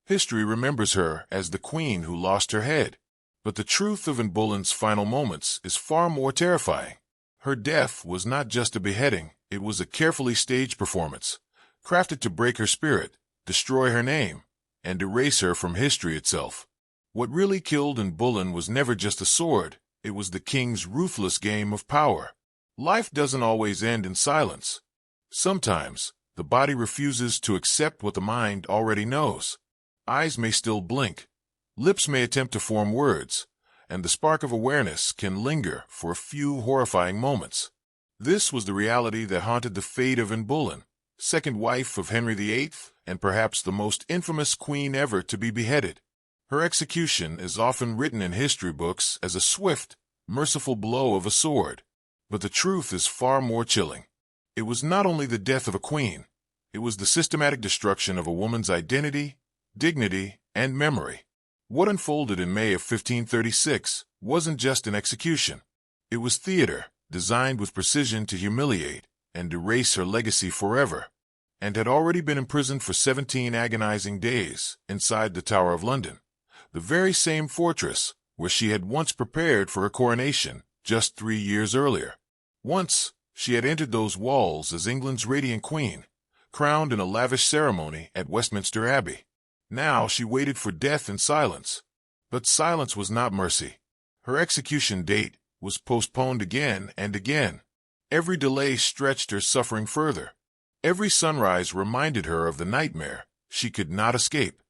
History remembers her as the queen who lost her head. But the truth of Anne Boleyn's final moments is far more terrifying. Her death was not just a beheading, it was a carefully staged performance, crafted to break her spirit, destroy her name, and erase her from history itself. What really killed Anne Boleyn was never just a sword, it was the king's ruthless game of power. Life doesn't always end in silence. Sometimes, the body refuses to accept what the mind already knows. Eyes may still blink, lips may attempt to form words, and the spark of awareness can linger for a few horrifying moments. This was the reality that haunted the fate of Anne Boleyn, second wife of Henry VIII, and perhaps the most infamous queen ever to be beheaded. Her execution is often written in history books as a swift, merciful blow of a sword. But the truth is far more chilling. It was not only the death of a queen, it was the systematic destruction of a woman's identity, dignity, and memory. What unfolded in May of 1536 wasn't just an execution. It was theater, designed with precision to humiliate and erase her legacy forever, and had already been imprisoned for 17 agonizing days inside the Tower of London, the very same fortress where she had once prepared for her coronation just 3 years earlier. Once, she had entered those walls as England's radiant queen, crowned in a lavish ceremony at Westminster Abbey. Now she waited for death in silence. But silence was not mercy. Her execution date was postponed again and again. Every delay stretched her suffering further. Every sunrise reminded her of the nightmare she could not escape.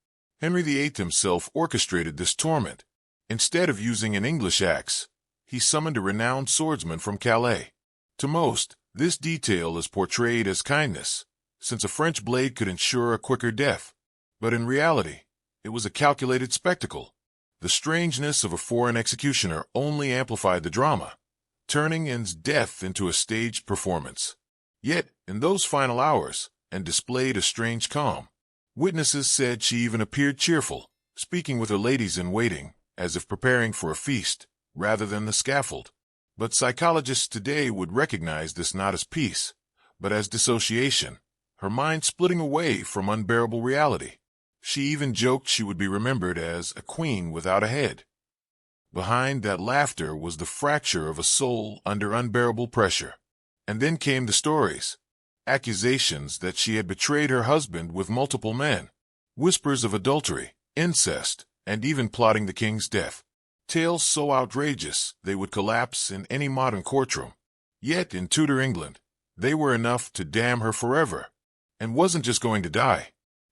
Henry VIII himself orchestrated this torment. Instead of using an English axe, he summoned a renowned swordsman from Calais. To most, this detail is portrayed as kindness, since a French blade could ensure a quicker death. But in reality, it was a calculated spectacle. The strangeness of a foreign executioner only amplified the drama, turning Anne's death into a staged performance. Yet, in those final hours, Anne displayed a strange calm. Witnesses said she even appeared cheerful, speaking with her ladies-in-waiting, as if preparing for a feast, rather than the scaffold. But psychologists today would recognize this not as peace, but as dissociation, her mind splitting away from unbearable reality. She even joked she would be remembered as a queen without a head. Behind that laughter was the fracture of a soul under unbearable pressure. And then came the stories. Accusations that she had betrayed her husband with multiple men. Whispers of adultery, incest, and even plotting the king's death. Tales so outrageous they would collapse in any modern courtroom. Yet in Tudor England, they were enough to damn her forever. And wasn't just going to die.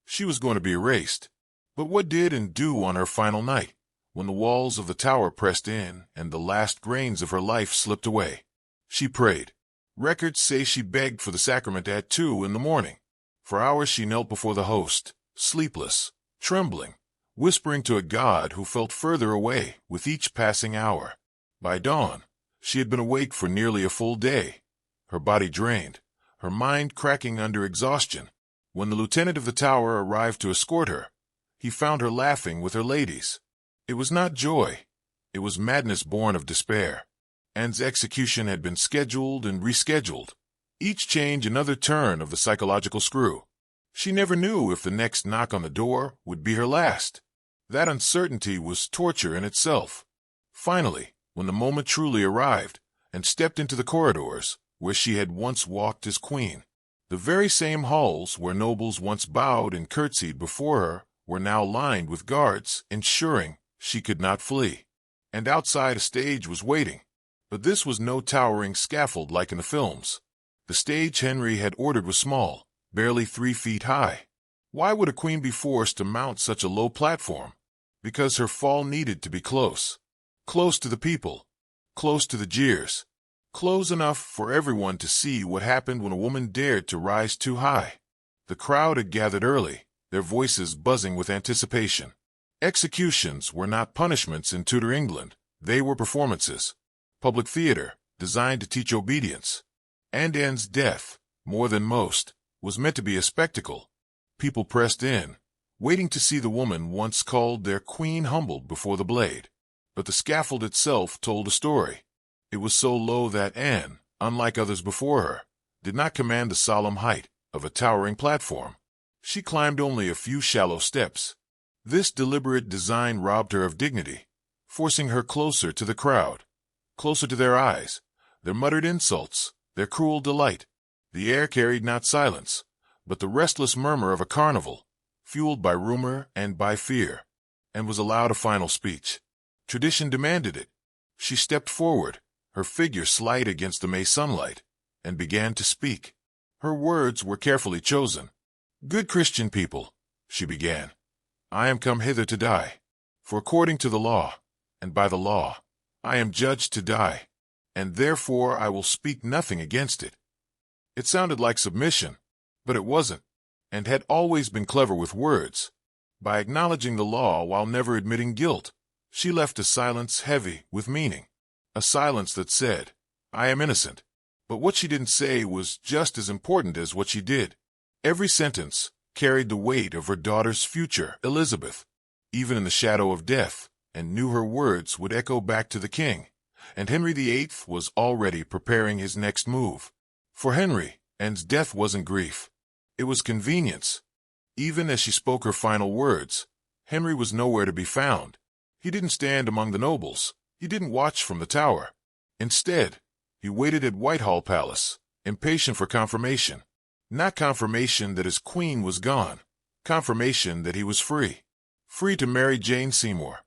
She was going to be erased. But what did Anne do on her final night, when the walls of the tower pressed in and the last grains of her life slipped away? She prayed. Records say she begged for the sacrament at 2 in the morning. For hours she knelt before the host, sleepless, trembling, whispering to a God who felt further away with each passing hour. By dawn, she had been awake for nearly a full day, her body drained, her mind cracking under exhaustion. When the lieutenant of the tower arrived to escort her, he found her laughing with her ladies. It was not joy. It was madness born of despair. Anne's execution had been scheduled and rescheduled, each change another turn of the psychological screw. She never knew if the next knock on the door would be her last. That uncertainty was torture in itself. Finally, when the moment truly arrived, and stepped into the corridors where she had once walked as queen, the very same halls where nobles once bowed and curtsied before her were now lined with guards, ensuring she could not flee. And outside a stage was waiting. But this was no towering scaffold like in the films. The stage Henry had ordered was small, barely 3 feet high. Why would a queen be forced to mount such a low platform? Because her fall needed to be close. Close to the people. Close to the jeers. Close enough for everyone to see what happened when a woman dared to rise too high. The crowd had gathered early, their voices buzzing with anticipation. Executions were not punishments in Tudor England. They were performances. Public theater, designed to teach obedience. And Anne's death, more than most, was meant to be a spectacle. People pressed in, waiting to see the woman once called their queen humbled before the blade. But the scaffold itself told a story. It was so low that Anne, unlike others before her, did not command the solemn height of a towering platform. She climbed only a few shallow steps. This deliberate design robbed her of dignity, forcing her closer to the crowd, closer to their eyes, their muttered insults, their cruel delight. The air carried not silence, but the restless murmur of a carnival, fueled by rumor and by fear, and was allowed a final speech. Tradition demanded it. She stepped forward, her figure slight against the May sunlight, and began to speak. Her words were carefully chosen. "Good Christian people," she began, "I am come hither to die. For according to the law, and by the law, I am judged to die, and therefore I will speak nothing against it." It sounded like submission, but it wasn't, and had always been clever with words. By acknowledging the law while never admitting guilt, she left a silence heavy with meaning, a silence that said, "I am innocent." But what she didn't say was just as important as what she did. Every sentence carried the weight of her daughter's future, Elizabeth, even in the shadow of death, and knew her words would echo back to the king, and Henry VIII was already preparing his next move. For Henry, Anne's death wasn't grief. It was convenience. Even as she spoke her final words, Henry was nowhere to be found. He didn't stand among the nobles. He didn't watch from the tower. Instead, he waited at Whitehall Palace, impatient for confirmation. Not confirmation that his queen was gone, confirmation that he was free. Free to marry Jane Seymour.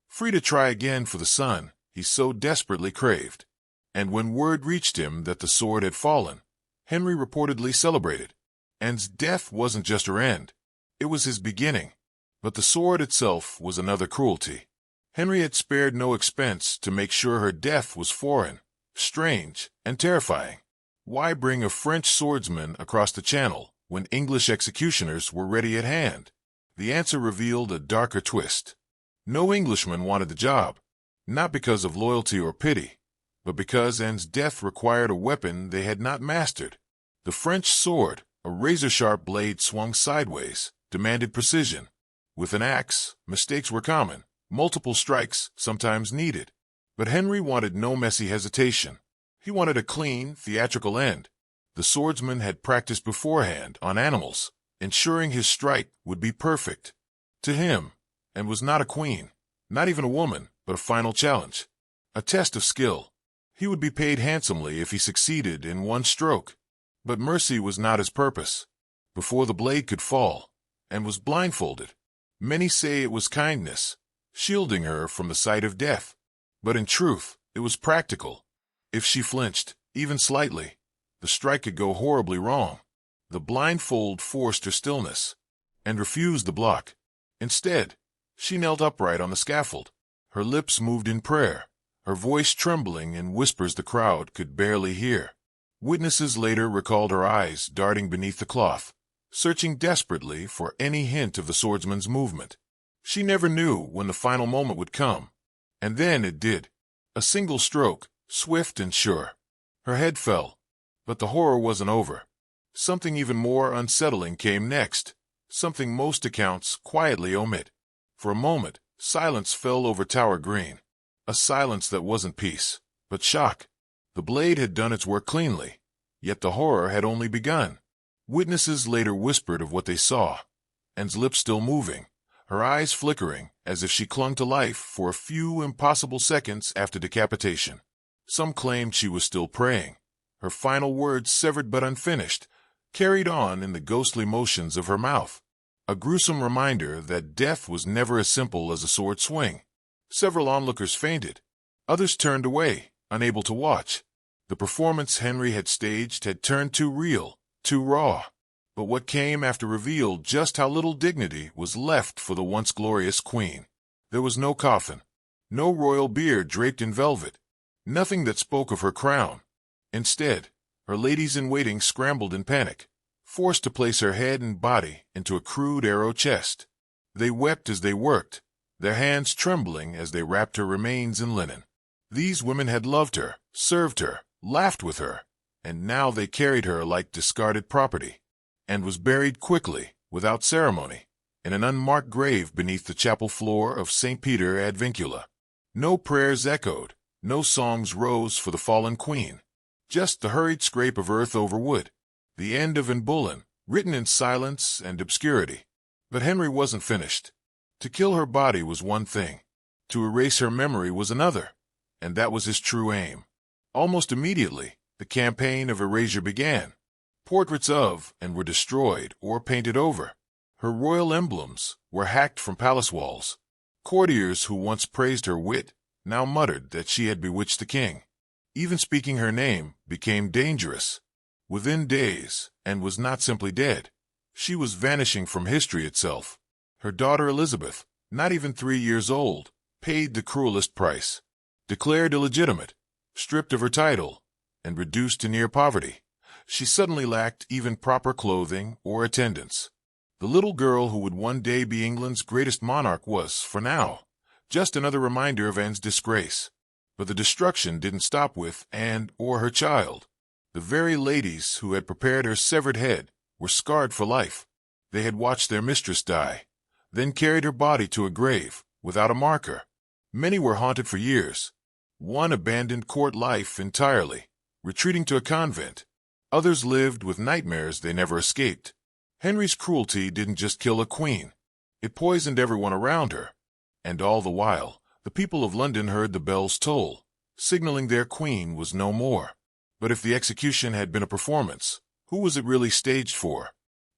Free to try again for the son he so desperately craved. And when word reached him that the sword had fallen, Henry reportedly celebrated. Anne's death wasn't just her end. It was his beginning. But the sword itself was another cruelty. Henry had spared no expense to make sure her death was foreign, strange, and terrifying. Why bring a French swordsman across the Channel when English executioners were ready at hand? The answer revealed a darker twist. No Englishman wanted the job, not because of loyalty or pity, but because Anne's death required a weapon they had not mastered. The French sword, a razor-sharp blade swung sideways, demanded precision. With an axe, mistakes were common, multiple strikes sometimes needed. But Henry wanted no messy hesitation. He wanted a clean, theatrical end. The swordsman had practiced beforehand on animals, ensuring his strike would be perfect. To him, Anne was not a queen, not even a woman, but a final challenge, a test of skill. He would be paid handsomely if he succeeded in one stroke. But mercy was not his purpose. Before the blade could fall, Anne was blindfolded. Many say it was kindness, shielding her from the sight of death. But in truth, it was practical. If she flinched, even slightly, the strike could go horribly wrong. The blindfold forced her stillness, and refused the block. Instead, she knelt upright on the scaffold. Her lips moved in prayer, her voice trembling in whispers the crowd could barely hear. Witnesses later recalled her eyes darting beneath the cloth, searching desperately for any hint of the swordsman's movement. She never knew when the final moment would come. And then it did. A single stroke, swift and sure. Her head fell. But the horror wasn't over. Something even more unsettling came next, something most accounts quietly omit. For a moment, silence fell over Tower Green. A silence that wasn't peace, but shock. The blade had done its work cleanly, yet the horror had only begun. Witnesses later whispered of what they saw, Anne's lips still moving, her eyes flickering as if she clung to life for a few impossible seconds after decapitation. Some claimed she was still praying, her final words severed but unfinished, carried on in the ghostly motions of her mouth. A gruesome reminder that death was never as simple as a sword swing. Several onlookers fainted. Others turned away, unable to watch. The performance Henry had staged had turned too real, too raw. But what came after revealed just how little dignity was left for the once glorious queen. There was no coffin, no royal bier draped in velvet, nothing that spoke of her crown. Instead, her ladies-in-waiting scrambled in panic, forced to place her head and body into a crude arrow chest. They wept as they worked, their hands trembling as they wrapped her remains in linen. These women had loved her, served her, laughed with her, and now they carried her like discarded property, and was buried quickly, without ceremony, in an unmarked grave beneath the chapel floor of St. Peter ad Vincula. No prayers echoed, no songs rose for the fallen queen, just the hurried scrape of earth over wood, the end of Boleyn, written in silence and obscurity. But Henry wasn't finished. To kill her body was one thing. To erase her memory was another, and that was his true aim. Almost immediately, the campaign of erasure began. Portraits of and were destroyed or painted over. Her royal emblems were hacked from palace walls. Courtiers who once praised her wit now muttered that she had bewitched the king. Even speaking her name became dangerous. Within days, Anne was not simply dead. She was vanishing from history itself. Her daughter Elizabeth, not even 3 years old, paid the cruelest price. Declared illegitimate, stripped of her title, and reduced to near poverty, she suddenly lacked even proper clothing or attendance. The little girl who would one day be England's greatest monarch was, for now, just another reminder of Anne's disgrace. But the destruction didn't stop with Anne or her child. The very ladies who had prepared her severed head were scarred for life. They had watched their mistress die, then carried her body to a grave without a marker. Many were haunted for years. One abandoned court life entirely, retreating to a convent. Others lived with nightmares they never escaped. Henry's cruelty didn't just kill a queen. It poisoned everyone around her. And all the while, the people of London heard the bells toll, signaling their queen was no more. But if the execution had been a performance, who was it really staged for?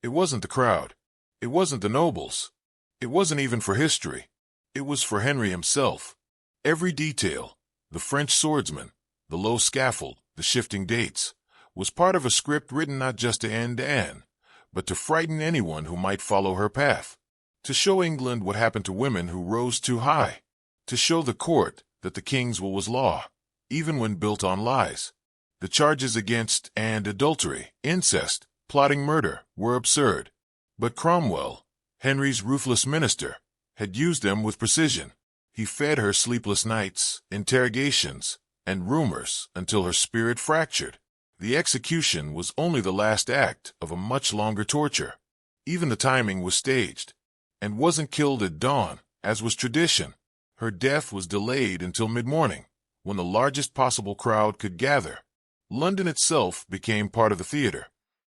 It wasn't the crowd. It wasn't the nobles. It wasn't even for history. It was for Henry himself. Every detail, the French swordsman, the low scaffold, the shifting dates, was part of a script written not just to end Anne, but to frighten anyone who might follow her path. To show England what happened to women who rose too high. To show the court that the king's will was law, even when built on lies. The charges against Anne, adultery, incest, plotting murder, were absurd. But Cromwell, Henry's ruthless minister, had used them with precision. He fed her sleepless nights, interrogations, and rumors until her spirit fractured. The execution was only the last act of a much longer torture. Even the timing was staged, and wasn't killed at dawn, as was tradition. Her death was delayed until mid-morning, when the largest possible crowd could gather. London itself became part of the theater.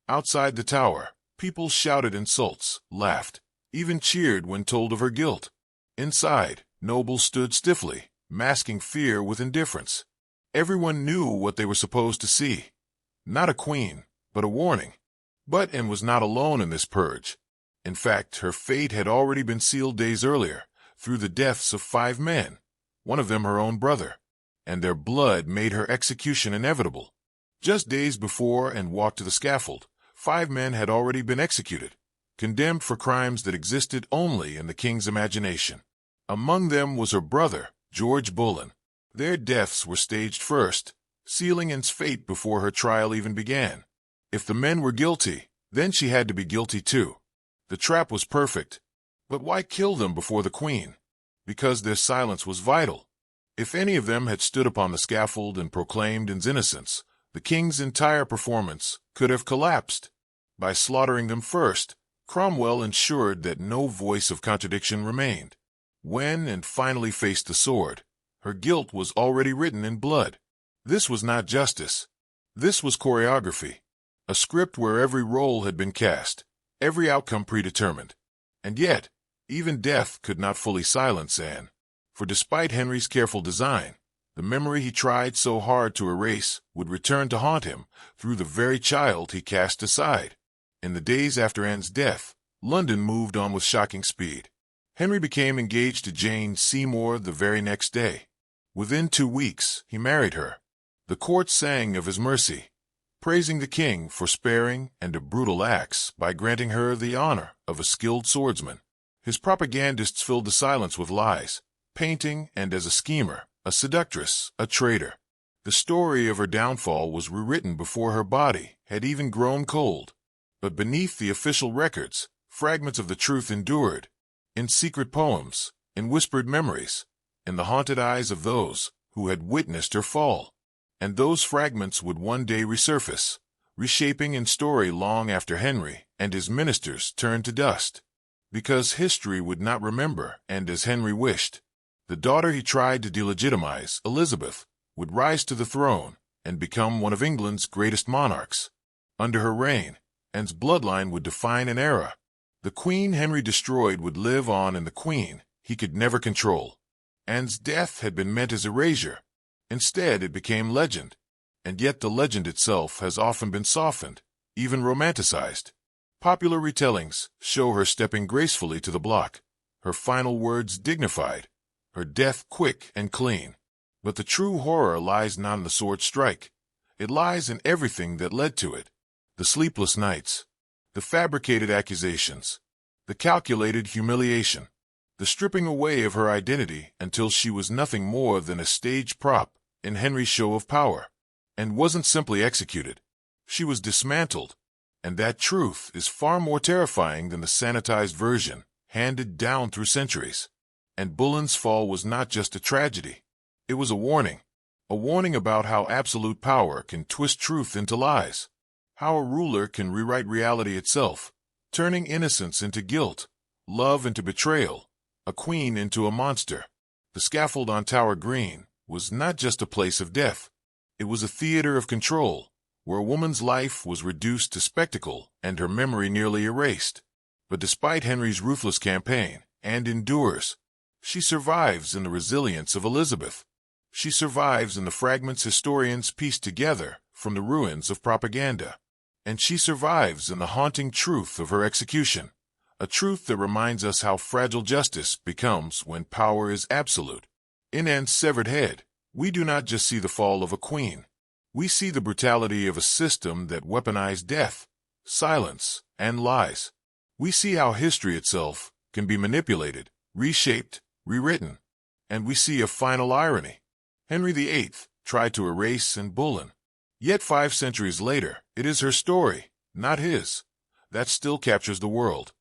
Outside the Tower, people shouted insults, laughed, even cheered when told of her guilt. Inside, nobles stood stiffly, masking fear with indifference. Everyone knew what they were supposed to see. Not a queen, but a warning. But Anne was not alone in this purge. In fact, her fate had already been sealed days earlier, through the deaths of 5 men, one of them her own brother, and their blood made her execution inevitable. Just days before Anne walked to the scaffold, 5 men had already been executed, condemned for crimes that existed only in the king's imagination. Among them was her brother, George Boleyn. Their deaths were staged first, sealing Anne's fate before her trial even began. If the men were guilty, then she had to be guilty too. The trap was perfect. But why kill them before the queen? Because their silence was vital. If any of them had stood upon the scaffold and proclaimed Anne's innocence, the king's entire performance could have collapsed. By slaughtering them first, Cromwell ensured that no voice of contradiction remained. When Anne finally faced the sword, her guilt was already written in blood. This was not justice. This was choreography, a script where every role had been cast, every outcome predetermined. And yet, even death could not fully silence Anne, for despite Henry's careful design, the memory he tried so hard to erase would return to haunt him through the very child he cast aside. In the days after Anne's death, London moved on with shocking speed. Henry became engaged to Jane Seymour the very next day. Within 2 weeks, he married her. The court sang of his mercy, praising the king for sparing and of brutal acts by granting her the honor of a skilled swordsman. His propagandists filled the silence with lies, painting and as a schemer, a seductress, a traitor. The story of her downfall was rewritten before her body had even grown cold. But beneath the official records, fragments of the truth endured, in secret poems, in whispered memories, in the haunted eyes of those who had witnessed her fall. And those fragments would one day resurface, reshaping in story long after Henry and his ministers turned to dust. Because history would not remember, and as Henry wished, the daughter he tried to delegitimize, Elizabeth, would rise to the throne and become one of England's greatest monarchs. Under her reign, Anne's bloodline would define an era. The queen Henry destroyed would live on, and the queen he could never control. Anne's death had been meant as erasure. Instead, it became legend. And yet the legend itself has often been softened, even romanticized. Popular retellings show her stepping gracefully to the block, her final words dignified, her death quick and clean. But the true horror lies not in the sword strike. It lies in everything that led to it. The sleepless nights, the fabricated accusations, the calculated humiliation, the stripping away of her identity until she was nothing more than a stage prop in Henry's show of power, and wasn't simply executed. She was dismantled, and that truth is far more terrifying than the sanitized version handed down through centuries. And Boleyn's fall was not just a tragedy. It was a warning about how absolute power can twist truth into lies, how a ruler can rewrite reality itself, turning innocence into guilt, love into betrayal, a queen into a monster. The scaffold on Tower Green was not just a place of death. It was a theater of control, where a woman's life was reduced to spectacle and her memory nearly erased. But despite Henry's ruthless campaign, Anne endures. She survives in the resilience of Elizabeth. She survives in the fragments historians piece together from the ruins of propaganda. And she survives in the haunting truth of her execution, a truth that reminds us how fragile justice becomes when power is absolute. In Anne's severed head, we do not just see the fall of a queen. We see the brutality of a system that weaponized death, silence, and lies. We see how history itself can be manipulated, reshaped, rewritten. And we see a final irony. Henry VIII tried to erase Anne Boleyn. Yet 5 centuries later, it is her story, not his, that still captures the world.